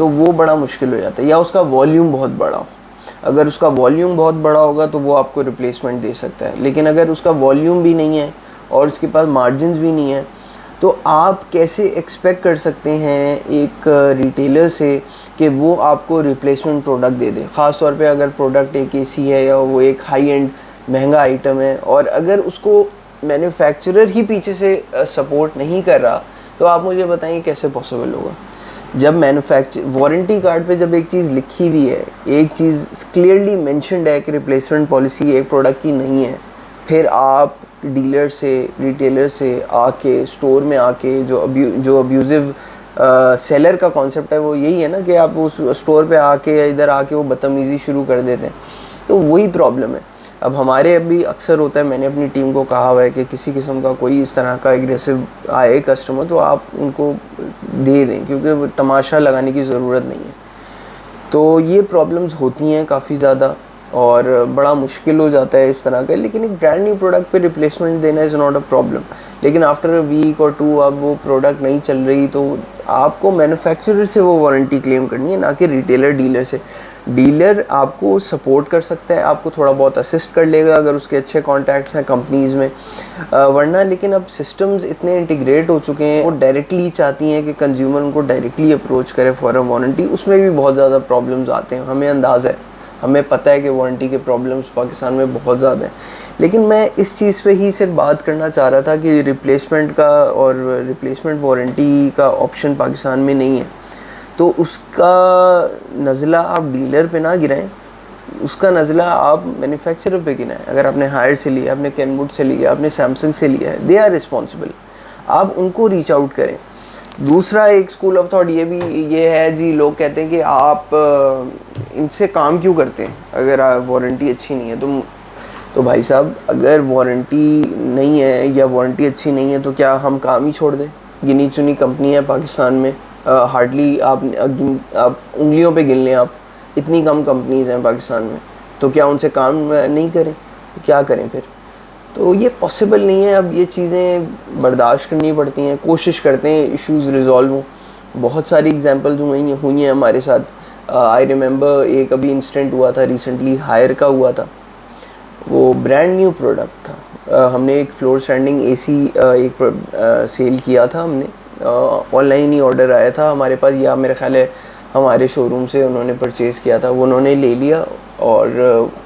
تو وہ بڑا مشکل ہو جاتا ہے. یا اس کا والیوم بہت بڑا ہو. اگر اس کا والیوم بہت بڑا ہوگا تو وہ آپ کو ریپلیسمنٹ دے سکتا ہے, لیکن اگر اس کا والیوم بھی نہیں ہے اور اس کے پاس مارجنز بھی نہیں ہیں, تو آپ کیسے ایکسپیکٹ کر سکتے ہیں ایک ریٹیلر سے کہ وہ آپ کو ریپلیسمنٹ پروڈکٹ دے دے, خاص طور پہ اگر پروڈکٹ ایک اے سی ہے یا وہ ایک ہائی اینڈ مہنگا آئٹم ہے, اور اگر اس کو مینوفیکچرر ہی پیچھے سے سپورٹ نہیں کر رہا, تو آپ مجھے بتائیں کیسے پاسبل ہوگا. جب وارنٹی کارڈ پہ جب ایک چیز لکھی ہوئی ہے, ایک چیز کلیئرلی مینشنڈ ہے کہ ریپلیسمنٹ پالیسی ایک پروڈکٹ کی نہیں ہے, پھر آپ ڈیلر سے, ریٹیلر سے آ کے, اسٹور میں آ کے, جو ابیوزو سیلر کا کانسیپٹ ہے وہ یہی ہے نا کہ آپ اس اسٹور پہ آ کے یا ادھر آ کے وہ بدتمیزی شروع کر دیتے ہیں, تو وہی پرابلم ہے. اب ہمارے ابھی اکثر ہوتا ہے, میں نے اپنی ٹیم کو کہا ہوا ہے کہ کسی قسم کا کوئی اس طرح کا ایگریسو آئے کسٹمر تو آپ ان کو دے دیں, کیونکہ تماشا لگانے کی ضرورت نہیں ہے. تو یہ پرابلمز ہوتی ہیں کافی زیادہ اور بڑا مشکل ہو جاتا ہے اس طرح کا. لیکن ایک برانڈ نیو پروڈکٹ پہ ریپلیسمنٹ دینا از ناٹ اے پرابلم, لیکن آفٹر اے ویک اور 2 اب وہ پروڈکٹ نہیں چل رہی تو آپ کو مینوفیکچرر سے وہ وارنٹی کلیم کرنی ہے, نہ کہ ریٹیلر ڈیلر سے. ڈیلر آپ کو سپورٹ کر سکتا ہے, آپ کو تھوڑا بہت اسسٹ کر لے گا اگر اس کے اچھے کانٹیکٹس ہیں کمپنیز میں, ورنہ لیکن اب سسٹمز اتنے انٹیگریٹ ہو چکے ہیں, وہ ڈائریکٹلی چاہتی ہیں کہ کنزیومر ان کو ڈائریکٹلی اپروچ کرے فار اے وارنٹی. اس میں بھی بہت زیادہ پرابلمز آتے ہیں, ہمیں اندازہ ہے, ہمیں پتہ ہے کہ وارنٹی کے پرابلمز پاکستان میں بہت زیادہ ہیں. لیکن میں اس چیز پہ ہی صرف بات کرنا چاہ رہا تھا کہ ریپلیسمنٹ کا اور ریپلیسمنٹ وارنٹی کا آپشن پاکستان میں نہیں ہے, تو اس کا نزلہ آپ ڈیلر پہ نہ گرائیں, اس کا نزلہ آپ مینوفیکچرر پہ گرائیں. اگر آپ نے ہائر سے لیا, آپ نے کینوڈ سے لیا, آپ نے سیمسنگ سے لیا ہے, دے آر رسپانسبل, آپ ان کو ریچ آؤٹ کریں. دوسرا ایک اسکول آف تھاٹ یہ ہے جی, لوگ کہتے ہیں کہ آپ ان سے کام کیوں کرتے ہیں اگر وارنٹی اچھی نہیں ہے. تو بھائی صاحب, اگر وارنٹی نہیں ہے یا وارنٹی اچھی نہیں ہے تو کیا ہم کام ہی چھوڑ دیں؟ گنی چنی کمپنی ہے پاکستان میں, ہارڈلی آپ انگلیوں پہ گن لیں, آپ اتنی کم کمپنیز ہیں پاکستان میں, تو کیا ان سے کام نہیں کریں؟ کیا کریں پھر؟ تو یہ پاسبل نہیں ہے. اب یہ چیزیں برداشت کرنی پڑتی ہیں, کوشش کرتے ہیں ایشوز ریزالو ہوں. بہت ساری ایگزامپلز ہوئی ہیں ہمارے ساتھ. آئی ریممبر ایک ابھی انسٹنٹ ہوا تھا ریسنٹلی, ہائر کا ہوا تھا. وہ برانڈ نیو پروڈکٹ تھا, ہم نے ایک فلور اسٹینڈنگ اے سی ایک سیل کیا تھا, ہم نے آن لائن ہی آرڈر آیا تھا ہمارے پاس, یا میرا خیال ہے ہمارے شو روم سے انہوں نے پرچیز کیا تھا, وہ انہوں نے لے لیا, اور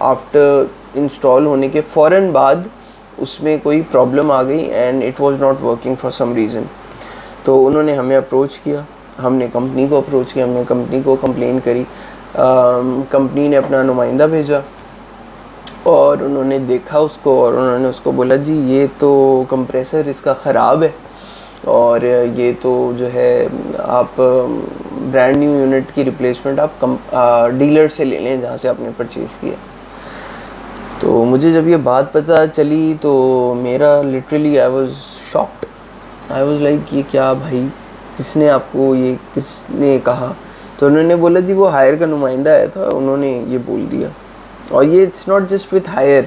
آفٹر انسٹال ہونے کے فوراً بعد اس میں کوئی پرابلم آ گئی and it was not working for some reason. تو انہوں نے ہمیں اپروچ کیا, ہم نے کمپنی کو اپروچ کیا, ہم نے کمپنی کو کمپلین کری. کمپنی نے اپنا نمائندہ بھیجا اور انہوں نے دیکھا اس کو, اور انہوں نے اس کو بولا جی یہ تو کمپریسر اس کا خراب ہے, اور یہ تو جو ہے آپ برانڈ نیو یونٹ کی ریپلیسمنٹ آپ ڈیلر سے لے لیں جہاں سے آپ نے پرچیز کیا. تو مجھے جب یہ بات پتہ چلی تو میرا literally I was shocked. I was like یہ کیا بھائی, کس نے آپ کو یہ کس نے کہا؟ تو انہوں نے بولا جی وہ ہائر کا نمائندہ آیا تھا, انہوں نے یہ بول دیا. اور یہ it's not just with higher,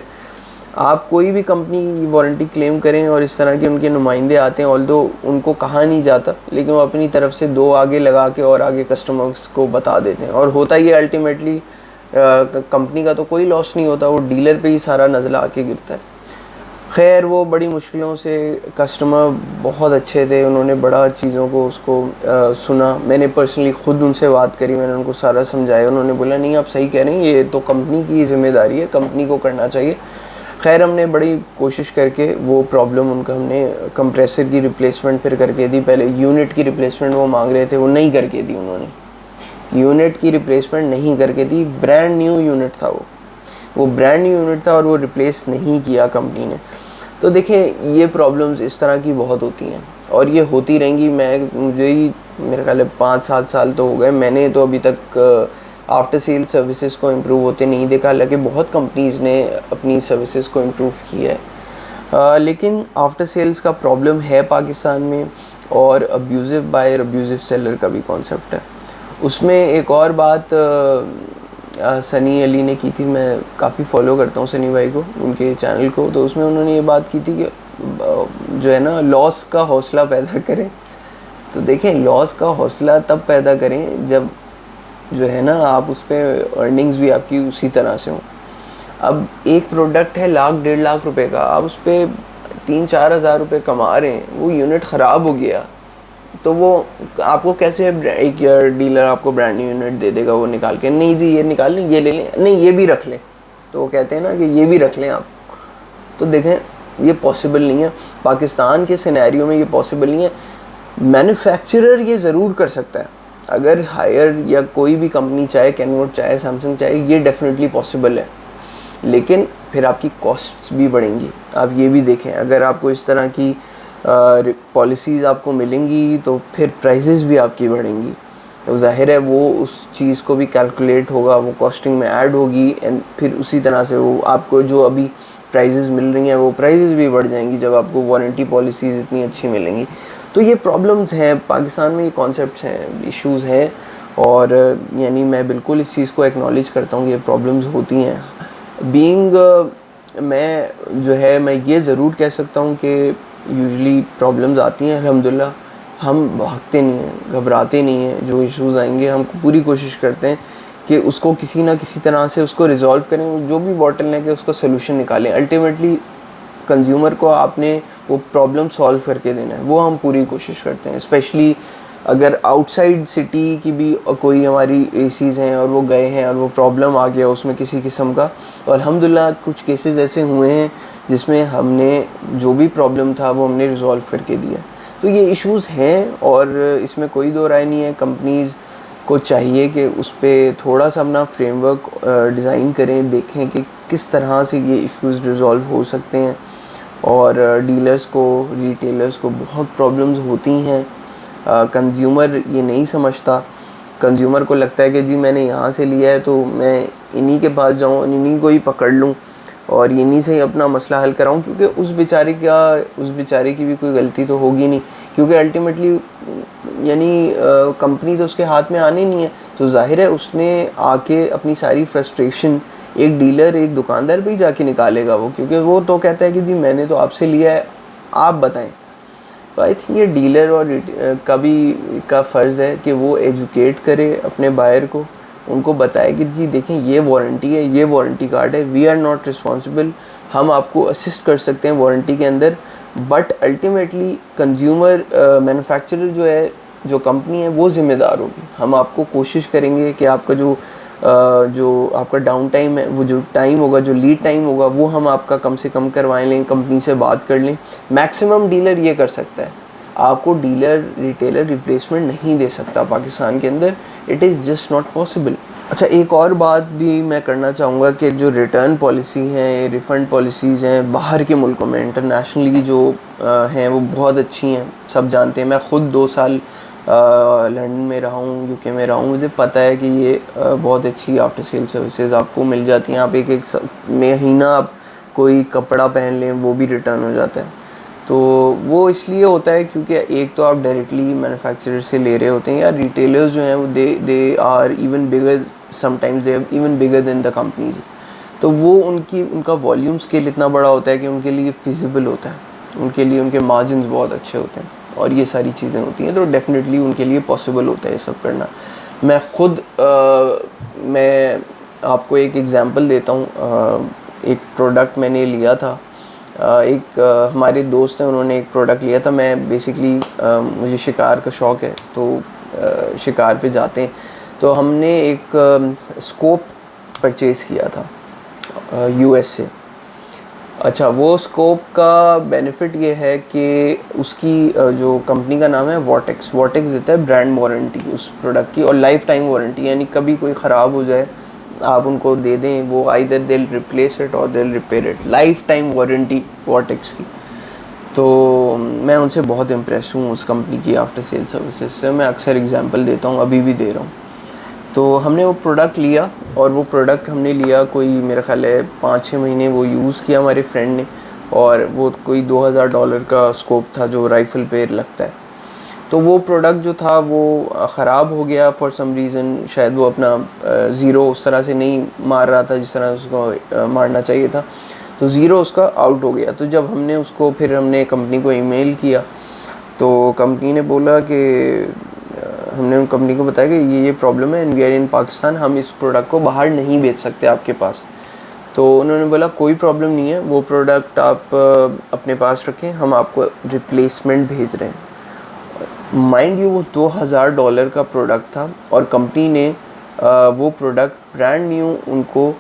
آپ کوئی بھی کمپنی وارنٹی کلیم کریں اور اس طرح کے ان کے نمائندے آتے ہیں, آلدو ان کو کہا نہیں جاتا, لیکن وہ اپنی طرف سے 2 آگے لگا کے اور آگے کسٹمرس کو بتا دیتے ہیں, اور ہوتا یہ الٹیمیٹلی کمپنی کا تو کوئی لاس نہیں ہوتا, وہ ڈیلر پہ ہی سارا نزلہ آ کے گرتا ہے. خیر وہ بڑی مشکلوں سے, کسٹمر بہت اچھے تھے, انہوں نے بڑا چیزوں کو اس کو سنا. میں نے پرسنلی خود ان سے بات کری, میں نے ان کو سارا سمجھایا, انہوں نے بولا نہیں آپ صحیح کہہ رہے ہیں, یہ تو کمپنی کی ذمہ داری ہے, کمپنی کو کرنا چاہیے. خیر ہم نے بڑی کوشش کر کے وہ پرابلم ان کا, ہم نے کمپریسر کی ریپلیسمنٹ پھر کر کے دی. پہلے یونٹ کی ریپلیسمنٹ وہ مانگ رہے تھے, وہ نہیں کر کے دی, انہوں نے یونٹ کی ریپلیسمنٹ نہیں کر کے دی. برانڈ نیو یونٹ تھا, وہ برانڈ نیو یونٹ تھا اور وہ ریپلیس نہیں کیا کمپنی نے. تو دیکھیں یہ پرابلمز اس طرح کی بہت ہوتی ہیں اور یہ ہوتی رہیں گی. مجھے ہی میرے خیال ہے 5-7 سال تو ہو گئے, میں نے تو ابھی تک آفٹر سیل سروسز کو امپروو ہوتے نہیں دیکھا, حالانکہ بہت کمپنیز نے اپنی سروسز کو امپروو کیا ہے, لیکن آفٹر سیلز کا پرابلم ہے پاکستان میں. اور ابیوزو بائر ابیوزو سیلر کا بھی کانسیپٹ ہے. اس میں ایک اور بات سنی علی نے کی تھی, میں کافی فالو کرتا ہوں سنی بھائی کو, ان کے چینل کو, تو اس میں انہوں نے یہ بات کی تھی کہ جو ہے نا لاس کا حوصلہ پیدا کریں. تو دیکھیں لاس کا حوصلہ تب پیدا کریں جب جو ہے نا آپ اس پہ ارننگز بھی آپ کی اسی طرح سے ہوں. اب ایک پروڈکٹ ہے 1,00,000 1,50,000 روپے کا, آپ اس پہ 3-4 ہزار روپے کما رہے ہیں, وہ یونٹ خراب ہو گیا تو وہ آپ کو کیسے ایک ڈیلر آپ کو برانڈ نیو یونٹ دے دے گا وہ نکال کے, نہیں جی یہ نکال لیں, یہ لے لیں, نہیں یہ بھی رکھ لیں, تو وہ کہتے ہیں نا کہ یہ بھی رکھ لیں آپ. تو دیکھیں یہ پاسبل نہیں ہے, پاکستان کے سینیریو میں یہ پاسبل نہیں ہے. مینوفیکچرر یہ ضرور کر سکتا ہے, اگر ہائر یا کوئی بھی کمپنی چاہے, کینوٹ چاہے, سیمسنگ چاہے, یہ ڈیفینیٹلی پاسبل ہے, لیکن پھر آپ کی کاسٹس بھی بڑھیں گی. آپ یہ بھی دیکھیں اگر آپ کو اس طرح کی پالیسیز آپ کو ملیں گی تو پھر پرائزز بھی آپ کی بڑھیں گی. تو ظاہر ہے وہ اس چیز کو بھی کیلکولیٹ ہوگا, وہ کاسٹنگ میں ایڈ ہوگی, اینڈ پھر اسی طرح سے وہ آپ کو جو ابھی پرائزز مل رہی ہیں وہ پرائزز بھی بڑھ جائیں گی جب آپ کو وارنٹی پالیسیز اتنی اچھی ملیں گی. تو یہ پرابلمز ہیں پاکستان میں, یہ کانسیپٹس ہیں, ایشوز ہیں, اور یعنی میں بالکل اس چیز کو ایکنالج کرتا ہوں کہ یہ پرابلمز ہوتی ہیں. بینگ میں جو ہے میں یہ ضرور کہہ سکتا ہوں کہ یوزلی پرابلمز آتی ہیں, الحمدللہ ہم بھاگتے نہیں ہیں, گھبراتے نہیں ہیں. جو ایشوز آئیں گے ہم پوری کوشش کرتے ہیں کہ اس کو کسی نہ کسی طرح سے اس کو ریزالو کریں, جو بھی باٹل نیک ہے اس کو سلوشن نکالیں. الٹیمیٹلی کنزیومر کو آپ نے وہ پرابلم سالو کر کے دینا ہے, وہ ہم پوری کوشش کرتے ہیں. اسپیشلی اگر آؤٹ سائڈ سٹی کی بھی کوئی ہماری اے سیز ہیں اور وہ گئے ہیں اور وہ پرابلم آ گیا اس میں کسی قسم کا, اور الحمدللہ کچھ کیسز ایسے ہوئے ہیں جس میں ہم نے جو بھی پرابلم تھا وہ ہم نے ریزالو کر کے دیا. تو یہ ایشوز ہیں اور اس میں کوئی دو رائے نہیں ہے. کمپنیز کو چاہیے کہ اس پہ تھوڑا سا اپنا فریم ورک ڈیزائن کریں, دیکھیں کہ کس طرح سے یہ ایشوز ریزالو ہو سکتے ہیں. اور ڈیلرز کو, ریٹیلرز کو بہت پرابلمز ہوتی ہیں. کنزیومر یہ نہیں سمجھتا, کنزیومر کو لگتا ہے کہ جی میں نے یہاں سے لیا ہے تو میں انہی کے پاس جاؤں, انہی کو ہی پکڑ لوں اور انہی سے ہی اپنا مسئلہ حل کراؤں, کیونکہ اس بیچارے کی بھی کوئی غلطی تو ہوگی نہیں, کیونکہ الٹیمیٹلی یعنی کمپنی تو اس کے ہاتھ میں آنے نہیں ہے. تو ظاہر ہے اس نے آ کے اپنی ساری فرسٹریشن ایک ڈیلر, ایک دکاندار پہ ہی جا کے نکالے گا وہ, کیونکہ وہ تو کہتا ہے کہ جی میں نے تو آپ سے لیا ہے, آپ بتائیں. تو آئی تھنک یہ ڈیلر اور کا فرض ہے کہ وہ ایجوکیٹ کرے اپنے بائر کو, ان کو بتائے کہ جی دیکھیں یہ وارنٹی ہے, یہ وارنٹی کارڈ ہے, وی آر ناٹ رسپانسبل, ہم آپ کو اسسٹ کر سکتے ہیں وارنٹی کے اندر, بٹ الٹیمیٹلی کنزیومر مینوفیکچرر جو ہے, جو کمپنی ہے وہ ذمہ دار ہوگی. ہم آپ کو کوشش کریں گے کہ آپ کا جو آپ کا ڈاؤن ٹائم ہے, وہ جو ٹائم ہوگا, جو لیڈ ٹائم ہوگا, وہ ہم آپ کا کم سے کم کروائیں لیں, کمپنی سے بات کر لیں. میکسیمم ڈیلر یہ کر سکتا ہے, آپ کو ڈیلر ریٹیلر ریپلیسمنٹ نہیں دے سکتا پاکستان کے اندر, it is just not possible. اچھا ایک اور بات بھی میں کرنا چاہوں گا کہ جو ریٹرن پالیسی ہیں, ریفنڈ پالیسیز ہیں باہر کے ملکوں میں, انٹرنیشنلی جو ہیں وہ بہت اچھی ہیں, سب جانتے ہیں. میں خود 2 سال لنڈن میں رہا ہوں, یو کے میں رہا ہوں, مجھے پتہ ہے کہ یہ بہت اچھی آفٹر سیل سروسز آپ کو مل جاتی ہیں. آپ ایک مہینہ آپ کوئی کپڑا پہن لیں وہ بھی ریٹرن ہو جاتا ہے. تو وہ اس لیے ہوتا ہے کیونکہ ایک تو آپ ڈائریکٹلی مینوفیکچرر سے لے رہے ہوتے ہیں, یا ریٹیلرز جو ہیں وہ they are even bigger, sometimes they even bigger than the companies. تو وہ ان کا والیوم اسکیل اتنا بڑا ہوتا ہے کہ ان کے لیے فیزیبل ہوتا ہے, ان کے لیے ان کے مارجنز بہت اچھے ہوتے ہیں, اور یہ ساری چیزیں ہوتی ہیں, تو ڈیفینیٹلی ان کے لیے پاسبل ہوتا ہے یہ سب کرنا. میں خود میں آپ کو ایک ایگزامپل دیتا ہوں. ایک پروڈکٹ میں نے لیا تھا, ایک ہمارے دوست ہیں, انہوں نے ایک پروڈکٹ لیا تھا. میں بیسکلی مجھے شکار کا شوق ہے, تو شکار پہ جاتے ہیں, تو ہم نے ایک اسکوپ پرچیز کیا تھا یو ایس سے. اچھا وہ اسکوپ کا بینیفٹ یہ ہے کہ اس کی جو کمپنی کا نام ہے واٹیکس دیتا ہے برانڈ وارنٹی اس پروڈکٹ کی, اور لائف ٹائم وارنٹی, یعنی کبھی کوئی خراب ہو جائے آپ ان کو دے دیں, وہ آئیدر دے ریپلیس اٹ اور they repair it, lifetime warranty واٹیکس کی. تو میں ان سے بہت امپریس ہوں اس کمپنی کی آفٹر سیل سروسز سے. میں اکثر اگزامپل دیتا ہوں, ابھی بھی دے رہا ہوں. تو ہم نے وہ پروڈکٹ لیا, اور وہ پروڈکٹ ہم نے لیا کوئی میرا خیال ہے 5-6 مہینے وہ یوز کیا ہمارے فرینڈ نے, اور وہ کوئی $2,000 کا اسکوپ تھا جو رائفل پہ لگتا ہے. تو وہ پروڈکٹ جو تھا وہ خراب ہو گیا فار سم ریزن, شاید وہ اپنا زیرو اس طرح سے نہیں مار رہا تھا جس طرح اس کو مارنا چاہیے تھا, تو زیرو اس کا آؤٹ ہو گیا. تو جب ہم نے اس کو پھر ہم نے کمپنی کو ای میل کیا, تو کمپنی نے بولا کہ ہم نے ان کمپنی کو بتایا کہ یہ پرابلم ہے، وی آر ان پاکستان، ہم اس پروڈکٹ کو باہر نہیں بیچ سکتے آپ کے پاس. تو انہوں نے بولا کوئی پرابلم نہیں ہے، وہ پروڈکٹ آپ اپنے پاس رکھیں، ہم آپ کو ریپلیسمنٹ بھیج رہے ہیں. مائنڈ یو وہ $2,000 کا پروڈکٹ تھا، اور کمپنی نے وہ پروڈکٹ برانڈ نیو ان کو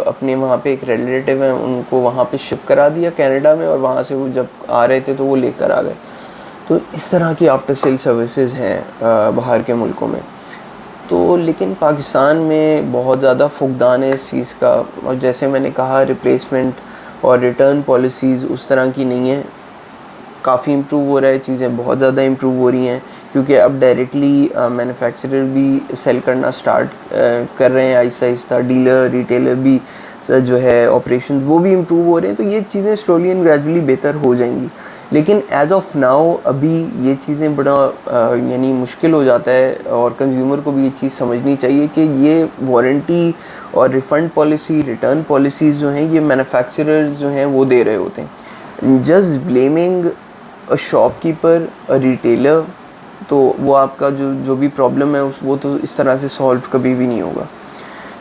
اپنے وہاں پہ ایک ریلیٹیو ہیں ان کو وہاں پہ شپ کرا دیا کینیڈا میں، اور وہاں سے وہ جب آ رہے تھے تو وہ لے کر آ گئے. تو اس طرح کی آفٹر سیل سروسز ہیں باہر کے ملکوں میں. تو لیکن پاکستان میں بہت زیادہ فقدان ہے اس چیز کا، اور جیسے میں نے کہا ریپلیسمنٹ اور ریٹرن پالیسیز اس طرح کی نہیں ہیں. کافی امپروو ہو رہا ہے، چیزیں بہت زیادہ امپروو ہو رہی ہیں، کیونکہ اب ڈائریکٹلی مینوفیکچرر بھی سیل کرنا سٹارٹ کر رہے ہیں آہستہ آہستہ، ڈیلر ریٹیلر بھی جو ہے آپریشن وہ بھی امپروو ہو رہے ہیں. تو یہ چیزیں سلولی اینڈ گریجولی بہتر ہو جائیں گی. لیکن ایز آف ناؤ ابھی یہ چیزیں بڑا یعنی مشکل ہو جاتا ہے، اور کنزیومر کو بھی یہ چیز سمجھنی چاہیے کہ یہ وارنٹی اور ریفنڈ پالیسی، ریٹرن پالیسیز جو ہیں یہ مینوفیکچرر جو ہیں وہ دے رہے ہوتے ہیں. Just blaming a shop keeper, a retailer, تو وہ آپ کا جو بھی پرابلم ہے وہ تو اس طرح سے سالو کبھی بھی نہیں ہوگا.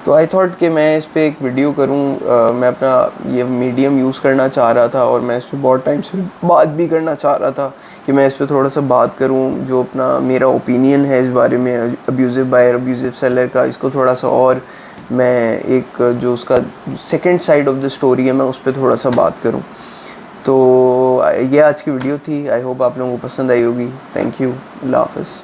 تو آئی تھاٹ کہ میں اس پہ ایک ویڈیو کروں. میں اپنا یہ میڈیم یوز کرنا چاہ رہا تھا، اور میں اس پہ بہت ٹائم سے بات بھی کرنا چاہ رہا تھا کہ میں اس پہ تھوڑا سا بات کروں، جو اپنا میرا اوپینین ہے اس بارے میں ابیوزو بائر ابیوزو سیلر کا، اس کو تھوڑا سا اور میں ایک جو اس کا second side of the story ہے میں اس پہ تھوڑا سا بات کروں. تو یہ آج کی ویڈیو تھی. آئی ہوپ آپ لوگوں کو پسند آئی ہوگی. Thank you. اللہ حافظ.